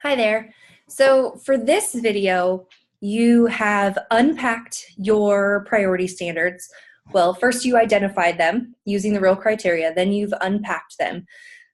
Hi there. So for this video, you have unpacked your priority standards. Well, first you identified them using the R.E.A.L criteria, then you've unpacked them.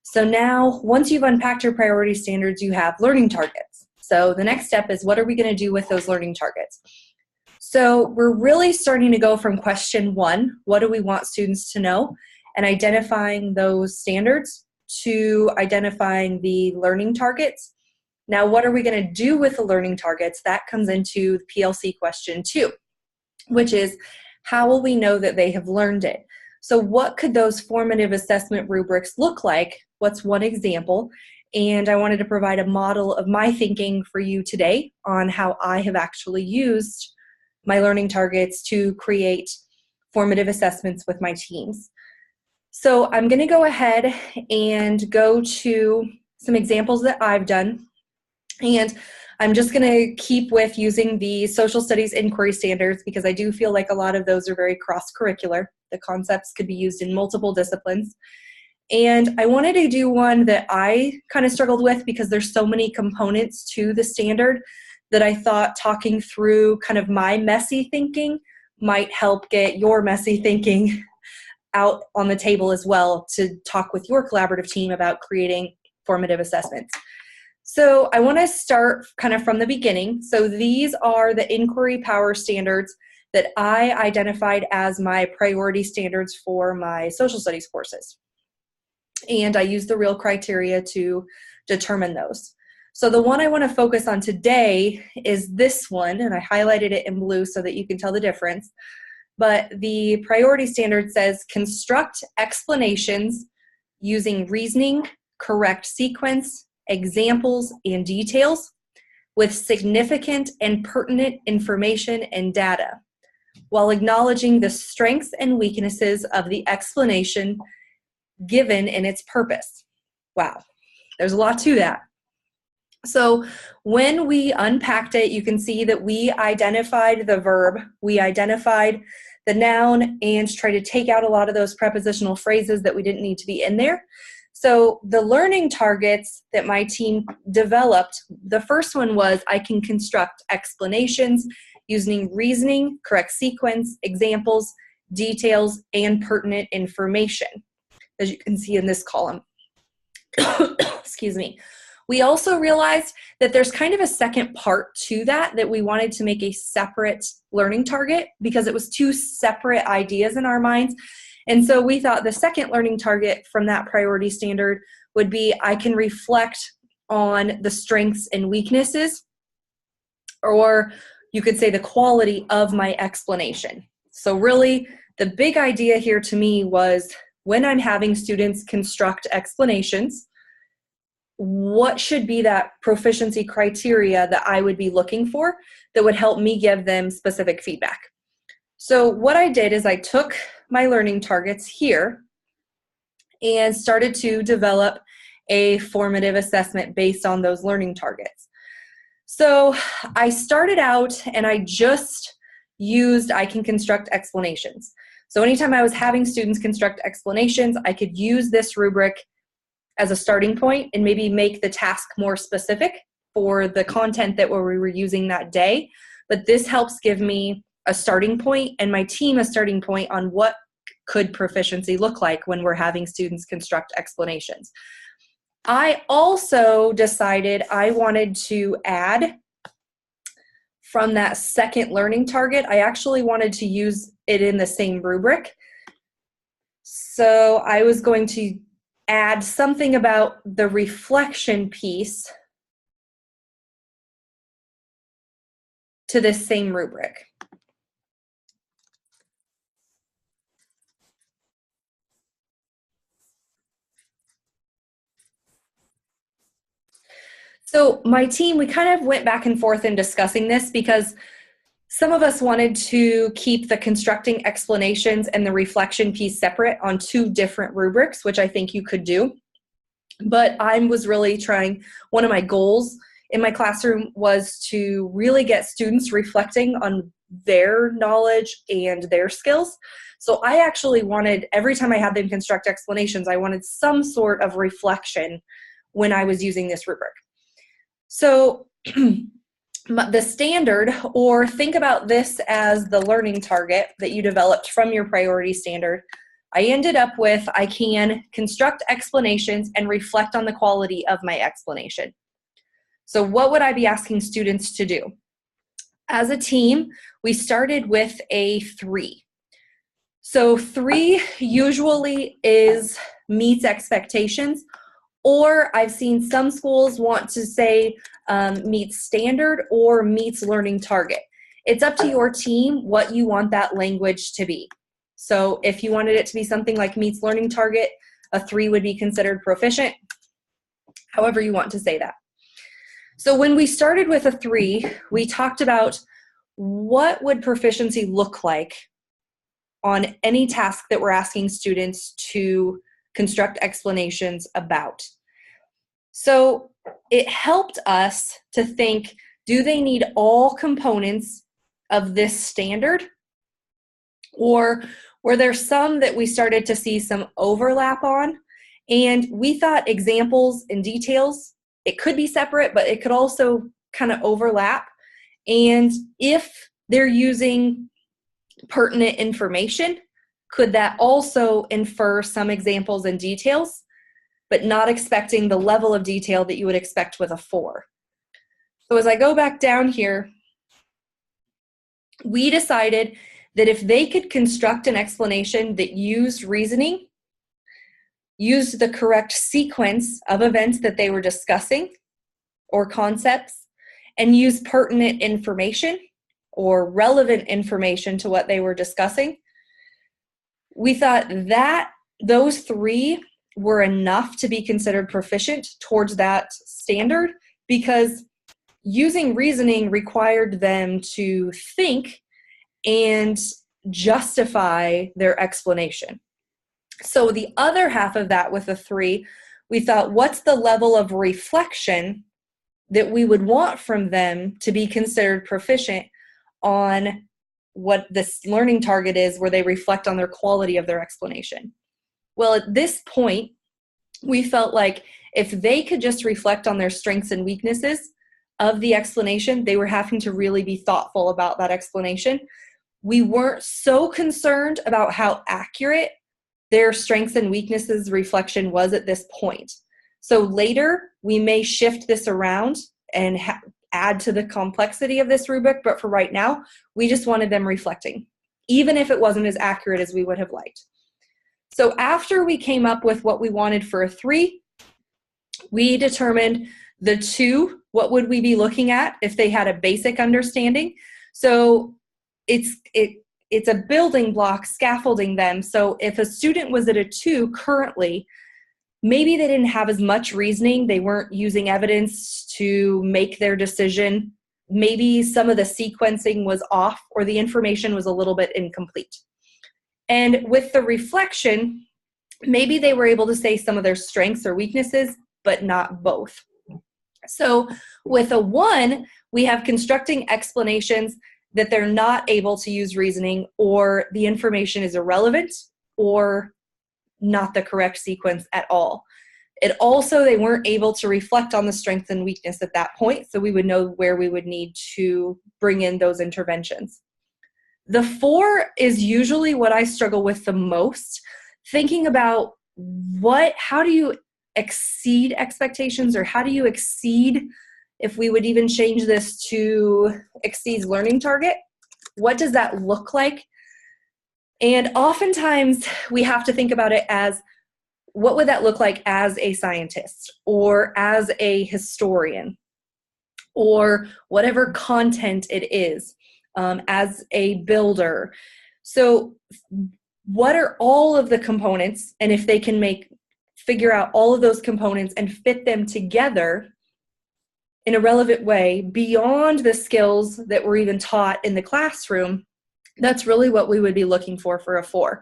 So now, once you've unpacked your priority standards, you have learning targets. So the next step is, what are we going to do with those learning targets? So we're really starting to go from question one, what do we want students to know, and identifying those standards, to identifying the learning targets. Now, what are we going to do with the learning targets? That comes into the PLC question 2, which is, how will we know that they have learned it? So what could those formative assessment rubrics look like? What's one example? And I wanted to provide a model of my thinking for you today on how I have actually used my learning targets to create formative assessments with my teams. So I'm going to go ahead and go to some examples that I've done. And I'm just going to keep with using the social studies inquiry standards, because I do feel like a lot of those are very cross-curricular. The concepts could be used in multiple disciplines. And I wanted to do one that I kind of struggled with, because there's so many components to the standard that I thought talking through kind of my messy thinking might help get your messy thinking out on the table as well, to talk with your collaborative team about creating formative assessments. So I want to start kind of from the beginning. So these are the inquiry power standards that I identified as my priority standards for my social studies courses. And I use the R.E.A.L criteria to determine those. So the one I want to focus on today is this one, and I highlighted it in blue so that you can tell the difference. But the priority standard says, construct explanations using reasoning, correct sequence, examples, and details with significant and pertinent information and data, while acknowledging the strengths and weaknesses of the explanation given in its purpose. Wow, there's a lot to that. So when we unpacked it, you can see that we identified the verb, we identified the noun, and tried to take out a lot of those prepositional phrases that we didn't need to be in there. So the learning targets that my team developed, the first one was, I can construct explanations using reasoning, correct sequence, examples, details, and pertinent information, as you can see in this column. Excuse me. We also realized that there's kind of a second part to that we wanted to make a separate learning target, because it was two separate ideas in our minds. And so we thought the second learning target from that priority standard would be, I can reflect on the strengths and weaknesses, or you could say the quality of my explanation. So really, the big idea here to me was, when I'm having students construct explanations, what should be that proficiency criteria that I would be looking for that would help me give them specific feedback? So what I did is I took my learning targets here and started to develop a formative assessment based on those learning targets. So I started out and I just used, I can construct explanations. So anytime I was having students construct explanations, I could use this rubric as a starting point and maybe make the task more specific for the content that we were using that day. But this helps give me a starting point, and my team a starting point on what could proficiency look like when we're having students construct explanations. I also decided I wanted to add from that second learning target, I actually wanted to use it in the same rubric. So I was going to add something about the reflection piece to this same rubric. So my team, we kind of went back and forth in discussing this, because some of us wanted to keep the constructing explanations and the reflection piece separate on two different rubrics, which I think you could do. But I was really trying, one of my goals in my classroom was to really get students reflecting on their knowledge and their skills. So I actually wanted, every time I had them construct explanations, I wanted some sort of reflection when I was using this rubric. So the standard, or think about this as the learning target that you developed from your priority standard, I ended up with, I can construct explanations and reflect on the quality of my explanation. So what would I be asking students to do? As a team, we started with a 3. So 3 usually meets expectations, or I've seen some schools want to say meets standard or meets learning target. It's up to your team what you want that language to be. So if you wanted it to be something like meets learning target, a 3 would be considered proficient, however you want to say that. So when we started with a 3, we talked about what would proficiency look like on any task that we're asking students to construct explanations about. So it helped us to think, do they need all components of this standard? Or were there some that we started to see some overlap on? And we thought examples and details, it could be separate, but it could also kind of overlap. And if they're using pertinent information, could that also infer some examples and details, but not expecting the level of detail that you would expect with a 4? So as I go back down here, we decided that if they could construct an explanation that used reasoning, used the correct sequence of events that they were discussing or concepts, and used pertinent information or relevant information to what they were discussing, we thought that those 3 were enough to be considered proficient towards that standard, because using reasoning required them to think and justify their explanation. So the other half of that with a 3, we thought, what's the level of reflection that we would want from them to be considered proficient on what this learning target is, where they reflect on their quality of their explanation? Well, at this point, we felt like if they could just reflect on their strengths and weaknesses of the explanation, they were having to really be thoughtful about that explanation. We weren't so concerned about how accurate their strengths and weaknesses reflection was at this point. So later, we may shift this around and add to the complexity of this rubric, but for right now, we just wanted them reflecting, even if it wasn't as accurate as we would have liked. So after we came up with what we wanted for a 3, we determined the 2, what would we be looking at if they had a basic understanding? So it's a building block, scaffolding them. So if a student was at a 2 currently, maybe they didn't have as much reasoning, they weren't using evidence to make their decision, maybe some of the sequencing was off or the information was a little bit incomplete. And with the reflection, maybe they were able to say some of their strengths or weaknesses, but not both. So with a 1, we have constructing explanations that they're not able to use reasoning, or the information is irrelevant or not the correct sequence at all. It also, they weren't able to reflect on the strength and weakness at that point, so we would know where we would need to bring in those interventions. The 4 is usually what I struggle with the most, thinking about how do you exceed expectations, or how do you exceed, if we would even change this to exceeds learning target, what does that look like? And oftentimes we have to think about it as, what would that look like as a scientist or as a historian or whatever content it is, as a builder? So what are all of the components, and if they can figure out all of those components and fit them together in a relevant way beyond the skills that were even taught in the classroom, that's really what we would be looking for a 4.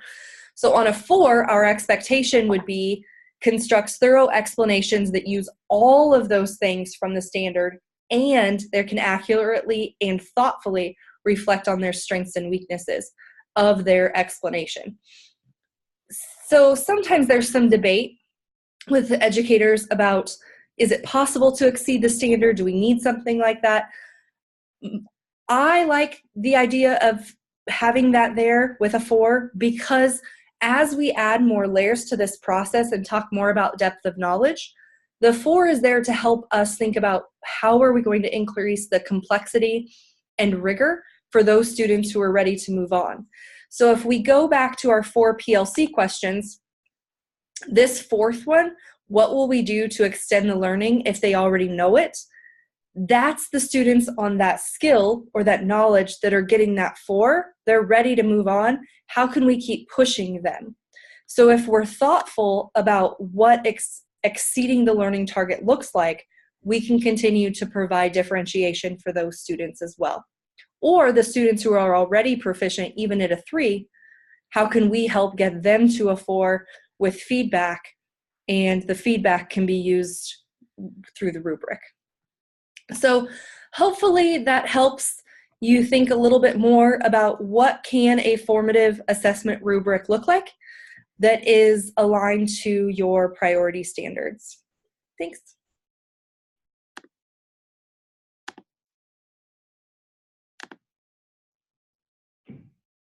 So on a 4, our expectation would be constructs thorough explanations that use all of those things from the standard, and they can accurately and thoughtfully reflect on their strengths and weaknesses of their explanation. So sometimes there's some debate with the educators about, Is it possible to exceed the standard? Do we need something like that? I like the idea of having that there with a 4 because as we add more layers to this process and talk more about depth of knowledge, the 4 is there to help us think about how are we going to increase the complexity and rigor for those students who are ready to move on. So if we go back to our 4 PLC questions, this 4th one, what will we do to extend the learning if they already know it? That's the students on that skill or that knowledge that are getting that 4. They're ready to move on. How can we keep pushing them? So if we're thoughtful about what exceeding the learning target looks like, we can continue to provide differentiation for those students as well. Or the students who are already proficient, even at a 3, how can we help get them to a 4 with feedback? And the feedback can be used through the rubric. So hopefully that helps you think a little bit more about what can a formative assessment rubric look like that is aligned to your priority standards. Thanks.